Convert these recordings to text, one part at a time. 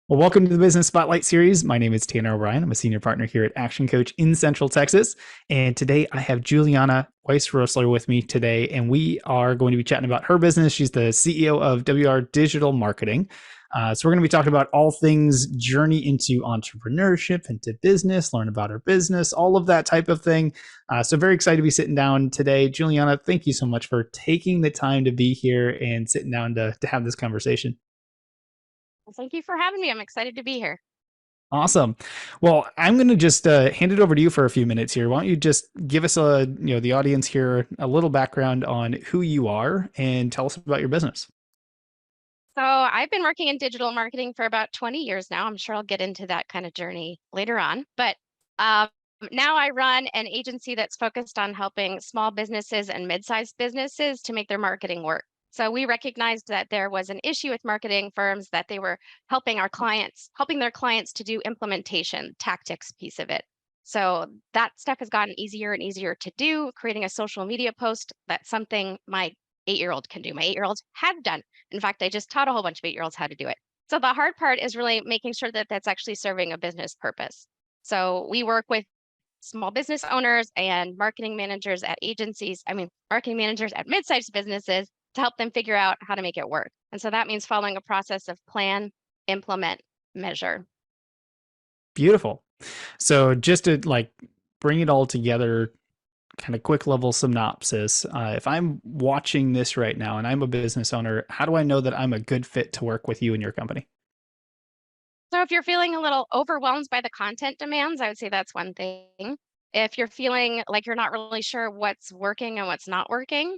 Well, welcome to the Business Spotlight series. My name is Tanner O'Brien. I'm a senior partner here at Action Coach in Central Texas. And today I have Juliana Weiss-Roessler with me today, and we are going to be chatting about her business. She's the CEO of WR Digital Marketing. So we're going to be talking about all things journey into entrepreneurship, into business, learn about her business, all of that type of thing. So very excited to be sitting down today. Juliana, thank you so much for taking the time to be here and sitting down to have this conversation. Well, thank you for having me. I'm excited to be here. Awesome. Well, I'm going to just hand it over to you for a few minutes here. Why don't you just give us the audience here a little background on who you are and tell us about your business. So, I've been working in digital marketing for about 20 years now. I'm sure I'll get into that kind of journey later on. But um, now I run an agency that's focused on helping small businesses and mid-sized businesses to make their marketing work. So, we recognized that there was an issue with marketing firms that they were helping their clients to do implementation, tactics piece of it. So that stuff has gotten easier and easier to do. Creating a social media post, that's something my 8-year-old can do. My 8-year-old has done. In fact, I just taught a whole bunch of 8-year-olds how to do it. So the hard part is really making sure that that's actually serving a business purpose. So we work with small business owners and marketing managers at marketing managers at mid-sized businesses to help them figure out how to make it work. And so that means following a process of plan, implement, measure. Beautiful. So just to bring it all together, kind of quick level synopsis. If I'm watching this right now and I'm a business owner, how do I know that I'm a good fit to work with you and your company? So if you're feeling a little overwhelmed by the content demands, I would say that's one thing. If you're feeling like you're not really sure what's working and what's not working,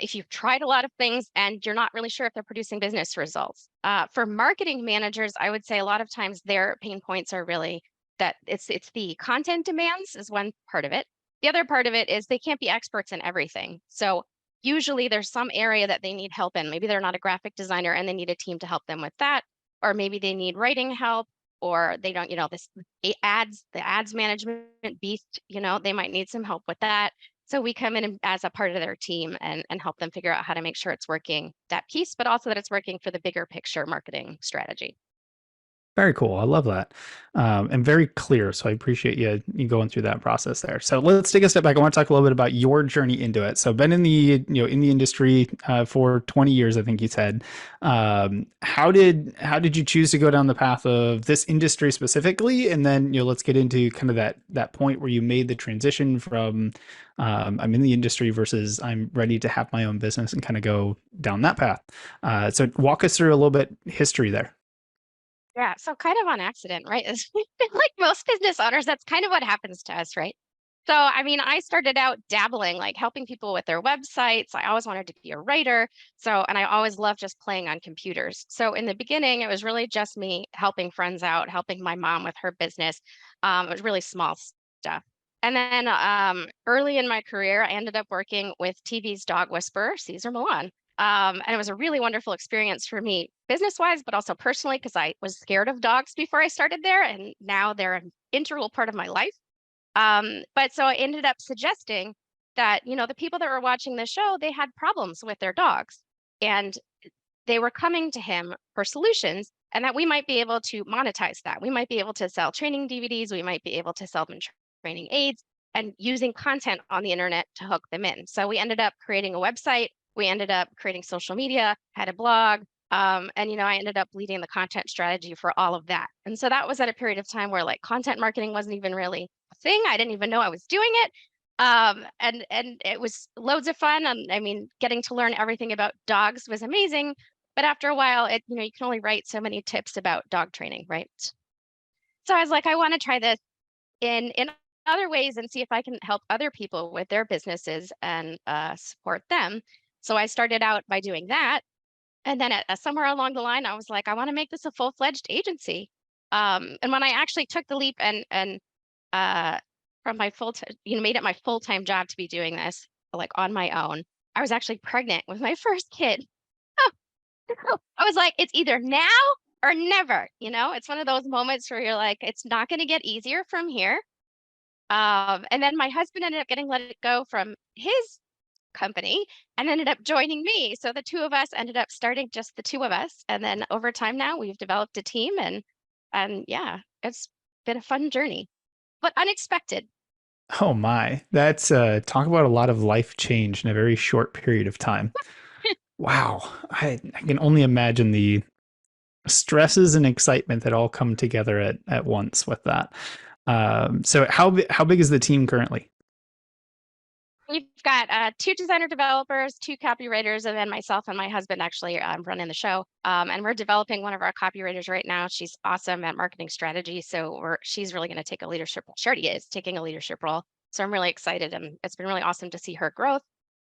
if you've tried a lot of things and you're not really sure if they're producing business results. For marketing managers, I would say a lot of times their pain points are really that it's the content demands is one part of it. The other part of it is they can't be experts in everything. So usually there's some area that they need help in. Maybe they're not a graphic designer and they need a team to help them with that, or maybe they need writing help, or they don't, the ads management beast, they might need some help with that. So we come in as a part of their team and help them figure out how to make sure it's working that piece, but also that it's working for the bigger picture marketing strategy. Very cool. I love that. And very clear. So I appreciate you going through that process there. So let's take a step back. I want to talk a little bit about your journey into it. So been in the industry for 20 years, I think you said. How did you choose to go down the path of this industry specifically? And then let's get into kind of that point where you made the transition from I'm in the industry versus I'm ready to have my own business and kind of go down that path. So walk us through a little bit history there. Yeah, so kind of on accident, right? Like most business owners, that's kind of what happens to us, right? So, I started out dabbling, like helping people with their websites. I always wanted to be a writer. So, and I always loved just playing on computers. So, in the beginning, it was really just me helping friends out, helping my mom with her business. It was really small stuff. And then early in my career, I ended up working with TV's dog whisperer, Caesar Milan. And it was a really wonderful experience for me, business wise, but also personally, because I was scared of dogs before I started there. And now they're an integral part of my life. But so I ended up suggesting that, the people that were watching the show, they had problems with their dogs and they were coming to him for solutions, and that we might be able to monetize that. We might be able to sell training DVDs. We might be able to sell them training aids and using content on the internet to hook them in. So we ended up creating a website. We ended up creating social media, had a blog, and I ended up leading the content strategy for all of that. And so that was at a period of time where like content marketing wasn't even really a thing. I didn't even know I was doing it. And it was loads of fun. And getting to learn everything about dogs was amazing. But after a while, you can only write so many tips about dog training, right? So I was like, I want to try this in other ways and see if I can help other people with their businesses and support them. So I started out by doing that. And then somewhere along the line, I was like, I want to make this a full-fledged agency. And when I actually took the leap and uh, from my made it my full-time job to be doing this, like on my own, I was actually pregnant with my first kid. I was like, it's either now or never. It's one of those moments where you're like, it's not going to get easier from here. And then my husband ended up getting let go from his company and ended up joining me. So the two of us ended up starting just the two of us. And then over time now we've developed a team and yeah, it's been a fun journey, but unexpected. Oh my, that's talk about a lot of life change in a very short period of time. Wow, I can only imagine the stresses and excitement that all come together at once with that. So how big is the team currently? We've got two designer developers, two copywriters, and then myself and my husband actually running the show. And we're developing one of our copywriters right now. She's awesome at marketing strategy. So she's really going to take a leadership role. She already is taking a leadership role. So I'm really excited. And it's been really awesome to see her growth.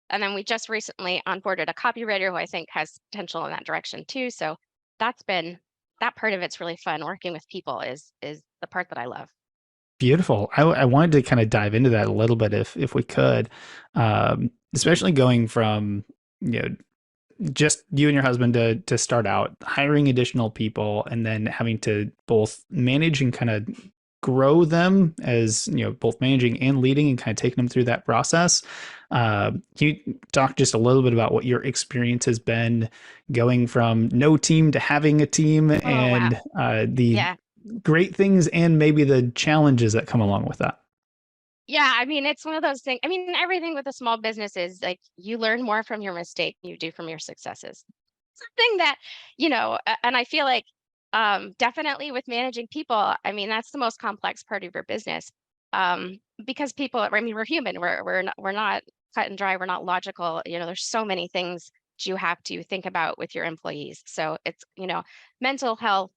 And then we just recently onboarded a copywriter who I think has potential in that direction too. So that's been that part of it's really fun. Working with people is the part that I love. Beautiful. I wanted to kind of dive into that a little bit if we could, especially going from you know just you and your husband to start out hiring additional people and then having to both manage and kind of grow them as both managing and leading and kind of taking them through that process. Can you talk just a little bit about what your experience has been going from no team to having a team Oh, wow. and the Yeah. great things and maybe the challenges that come along with that? Yeah, I mean, it's one of those things. I mean, everything with a small business is like you learn more from your mistake than you do from your successes. Something that, and I feel like definitely with managing people, I mean, that's the most complex part of your business. Because people, I mean, we're human. We're not cut and dry. We're not logical. There's so many things you have to think about with your employees. So it's, mental health,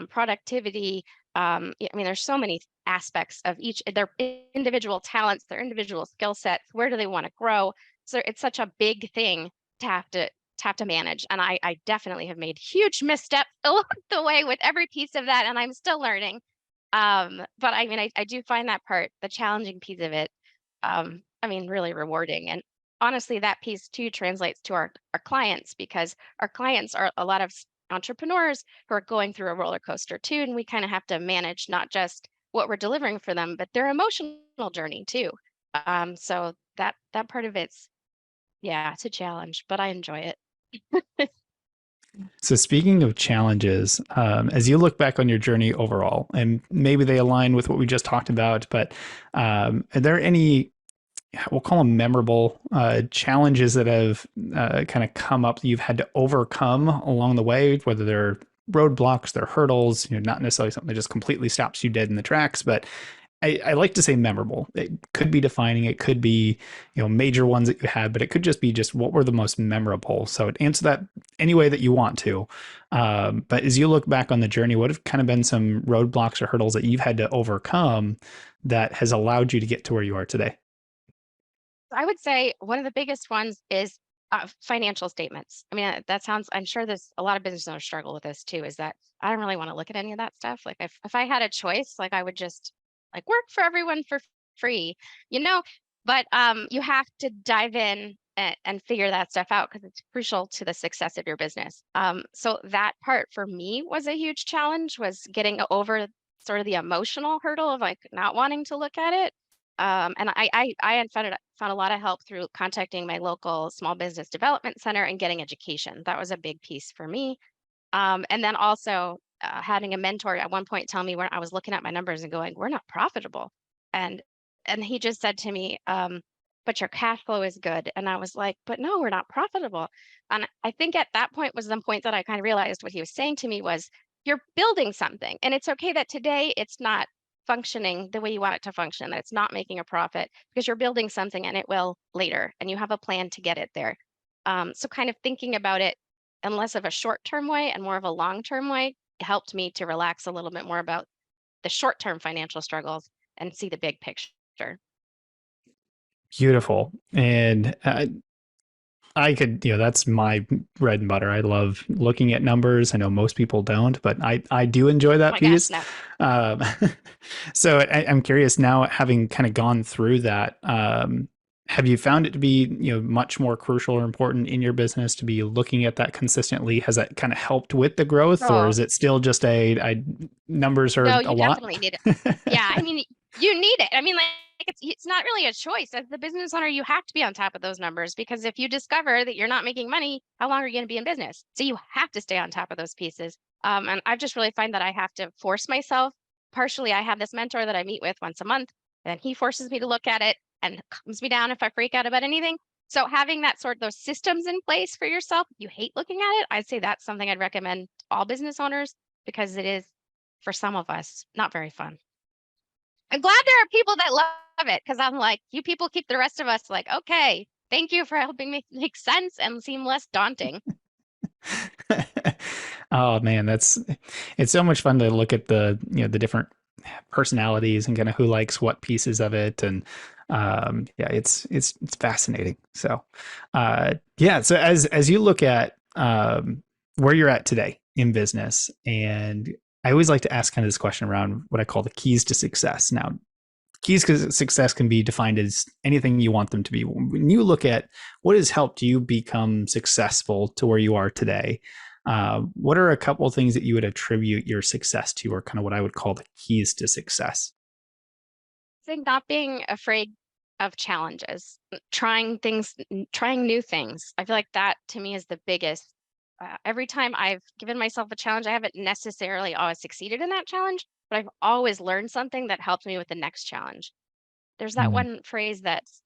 productivity, I mean, there's so many aspects of each their individual talents, their individual skill sets. Where do they want to grow? So it's such a big thing to have to manage. And I definitely have made huge missteps along the way with every piece of that, and I'm still learning. But I mean, I do find that part, the challenging piece of it, I mean, really rewarding. And honestly, that piece too translates to our clients because our clients are a lot of entrepreneurs who are going through a roller coaster too. And we kind of have to manage not just what we're delivering for them, but their emotional journey too. So that part of it's yeah, it's a challenge, but I enjoy it. So speaking of challenges, as you look back on your journey overall, and maybe they align with what we just talked about, but are there any, we'll call them memorable challenges that have kind of come up that you've had to overcome along the way, whether they're roadblocks, they're hurdles, not necessarily something that just completely stops you dead in the tracks, but I like to say memorable. It could be defining. It could be, major ones that you had, but it could just be just what were the most memorable. So answer that any way that you want to. But as you look back on the journey, what have kind of been some roadblocks or hurdles that you've had to overcome that has allowed you to get to where you are today? I would say one of the biggest ones is financial statements. I mean, that sounds, I'm sure there's a lot of business owners struggle with this too, is that I don't really want to look at any of that stuff. Like if I had a choice, like I would just like work for everyone for free, you know, but you have to dive in and figure that stuff out because it's crucial to the success of your business. So that part for me was a huge challenge was getting over sort of the emotional hurdle of like not wanting to look at it. And I had found a lot of help through contacting my local small business development center and getting education. That was a big piece for me. And then also having a mentor at one point tell me when I was looking at my numbers and going, "We're not profitable," and and he just said to me, "But your cash flow is good," and I was like, "But no, we're not profitable." And I think at that point was the point that I kind of realized what he was saying to me was, "You're building something, and it's okay that today it's not." Functioning the way you want it to function, that it's not making a profit because you're building something and it will later and you have a plan to get it there. So kind of thinking about it in less of a short-term way and more of a long-term way helped me to relax a little bit more about the short-term financial struggles and see the big picture. Beautiful. And I could, that's my bread and butter. I love looking at numbers. I know most people don't, but I do enjoy Oh that my gosh, piece. no. Um, so I'm curious now, having kind of gone through that, have you found it to be, much more crucial or important in your business to be looking at that consistently? Has that kind of helped with the growth, or Oh, is it still just numbers are no, a you lot? definitely need it. Yeah, I mean, you need it. I mean, like it's not really a choice. As the business owner, you have to be on top of those numbers, because if you discover that you're not making money, how long are you going to be in business? So you have to stay on top of those pieces. And I've just really find that I have to force myself. Partially, I have this mentor that I meet with once a month, and he forces me to look at it and calms me down if I freak out about anything. So having that sort of those systems in place for yourself, if you hate looking at it, I'd say that's something I'd recommend to all business owners, because it is, for some of us, not very fun. I'm glad there are people that love it, because I'm like, you people keep the rest of us like, okay, thank you for helping me make sense and seem less daunting. Oh man, it's so much fun to look at the different personalities and kind of who likes what pieces of it. And yeah, it's fascinating. So yeah, so as you look at where you're at today in business, and I always like to ask kind of this question around what I call the keys to success. Now, keys to success can be defined as anything you want them to be. When you look at what has helped you become successful to where you are today, what are a couple of things that you would attribute your success to, or kind of what I would call the keys to success? I think not being afraid of challenges, trying things, trying new things. I feel like that to me is the biggest. Every time I've given myself a challenge, I haven't necessarily always succeeded in that challenge, but I've always learned something that helped me with the next challenge. There's that Mm, one phrase that's,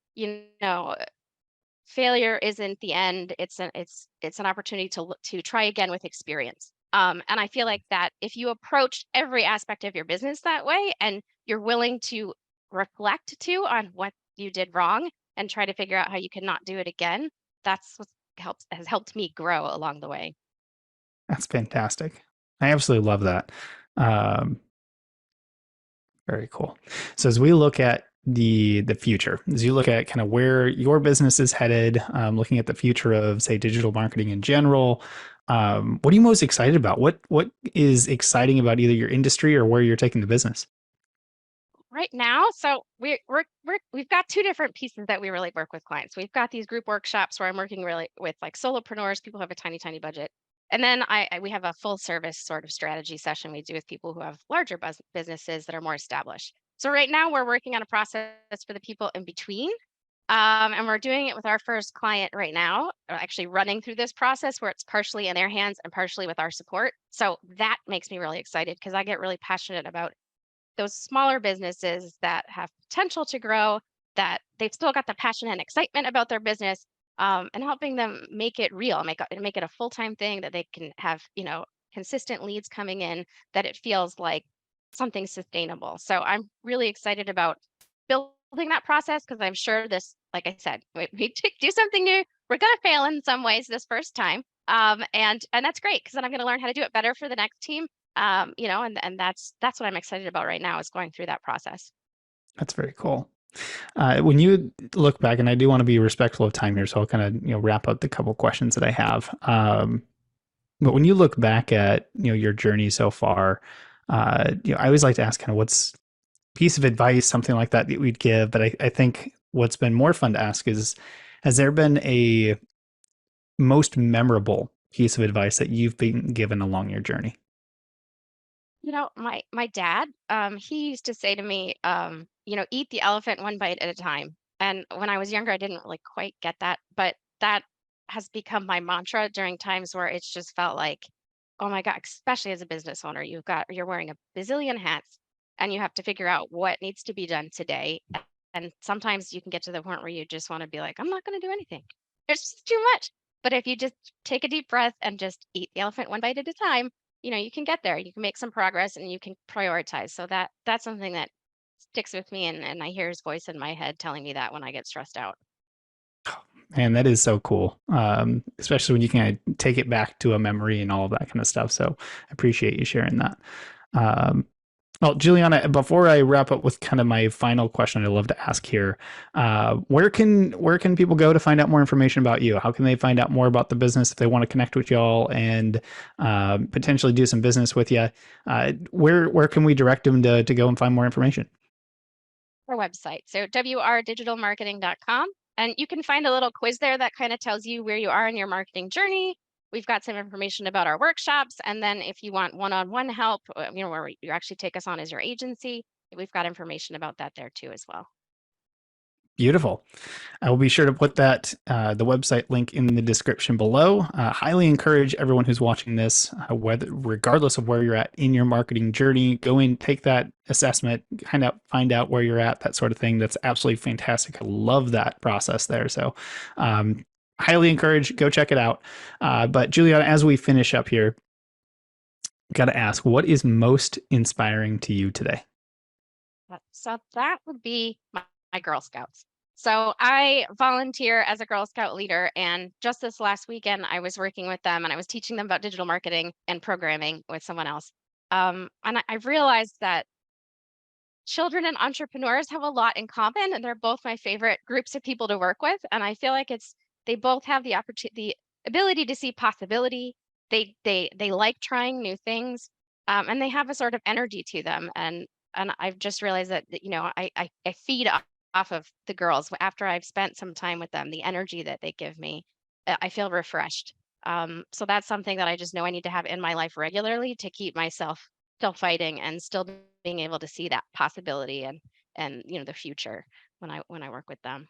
failure isn't the end. It's an opportunity to try again with experience. And I feel like that if you approach every aspect of your business that way, and you're willing to reflect too on what you did wrong and try to figure out how you can not do it again, that's what has helped me grow along the way. that's fantastic. I absolutely love that. Um, Very cool. So as we look at the future, as you look at kind of where your business is headed, looking at the future of say digital marketing in general, what are you most excited about? What is exciting about either your industry or where you're taking the business? Right now, so we've got two different pieces that we really work with clients. We've got these group workshops where I'm working really with like solopreneurs, people who have a tiny, tiny budget. And then we have a full service sort of strategy session we do with people who have larger businesses that are more established. So right now we're working on a process for the people in between. And we're doing it with our first client right now, actually running through this process where it's partially in their hands and partially with our support. So that makes me really excited, because I get really passionate about those smaller businesses that have potential to grow, that they've still got the passion and excitement about their business, and helping them make it real, make it a full-time thing that they can have, consistent leads coming in, that it feels like something sustainable. So I'm really excited about building that process, because I'm sure this, like I said, we do something new. We're going to fail in some ways this first time. And that's great, because then I'm going to learn how to do it better for the next team. And that's what I'm excited about right now, is going through that process. That's very cool. When you look back, and I do want to be respectful of time here, so I'll kind of wrap up the couple questions that I have. But when you look back at your journey so far, I always like to ask kind of what's piece of advice, something like that that we'd give. But I think what's been more fun to ask is, has there been a most memorable piece of advice that you've been given along your journey? My dad, he used to say to me, eat the elephant one bite at a time. And when I was younger, I didn't really quite get that, but that has become my mantra during times where it's just felt like, oh my God, especially as a business owner, you're wearing a bazillion hats, and you have to figure out what needs to be done today. And sometimes you can get to the point where you just want to be like, I'm not going to do anything. It's just too much. But if you just take a deep breath and just eat the elephant one bite at a time, you can get there. You can make some progress, and you can prioritize. So that's something that sticks with me, and I hear his voice in my head telling me that when I get stressed out. Man, that is so cool. Especially when you can take it back to a memory and all of that kind of stuff. So I appreciate you sharing that. Um, well, Juliana, before I wrap up with kind of my final question, I'd love to ask here, where can people go to find out more information about you? How can they find out more about the business if they want to connect with y'all and potentially do some business with you? Where can we direct them to go and find more information? Our website, so wrdigitalmarketing.com, and you can find a little quiz there that kind of tells you where you are in your marketing journey. We've got some information about our workshops, and then if you want one-on-one help, where you actually take us on as your agency, we've got information about that there too as well. Beautiful. I will be sure to put that the website link in the description below. Highly encourage everyone who's watching this, whether regardless of where you're at in your marketing journey, go in, take that assessment, kind of find out where you're at, that sort of thing. That's absolutely fantastic. I love that process there. So, highly encourage, go check it out. But Juliana, as we finish up here, got to ask, what is most inspiring to you today? So that would be my Girl Scouts. So I volunteer as a Girl Scout leader, and just this last weekend, I was working with them and I was teaching them about digital marketing and programming with someone else. And I've realized that children and entrepreneurs have a lot in common, and they're both my favorite groups of people to work with. And I feel like they both have the opportunity, the ability to see possibility. They like trying new things, and they have a sort of energy to them. And I've just realized that I feed off of the girls after I've spent some time with them. The energy that they give me, I feel refreshed. So that's something that I just know I need to have in my life regularly to keep myself still fighting and still being able to see that possibility and the future when I work with them.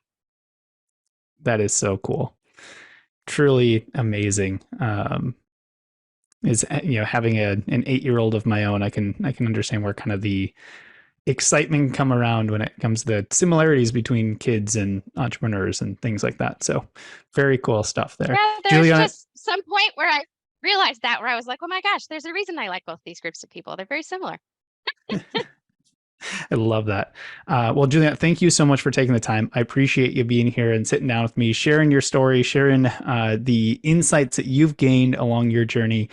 That is so cool. Truly amazing. Is having an 8-year-old of my own, I can understand where kind of the excitement come around when it comes to the similarities between kids and entrepreneurs and things like that. So very cool stuff there. Yeah, there's Juliana, just some point where I realized that where I was like, oh my gosh, there's a reason I like both these groups of people. They're very similar. I love that. Well, Juliana, thank you so much for taking the time. I appreciate you being here and sitting down with me, sharing your story, sharing the insights that you've gained along your journey.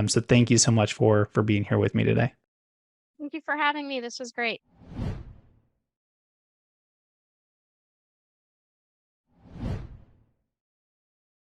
So thank you so much for being here with me today. Thank you for having me. This was great.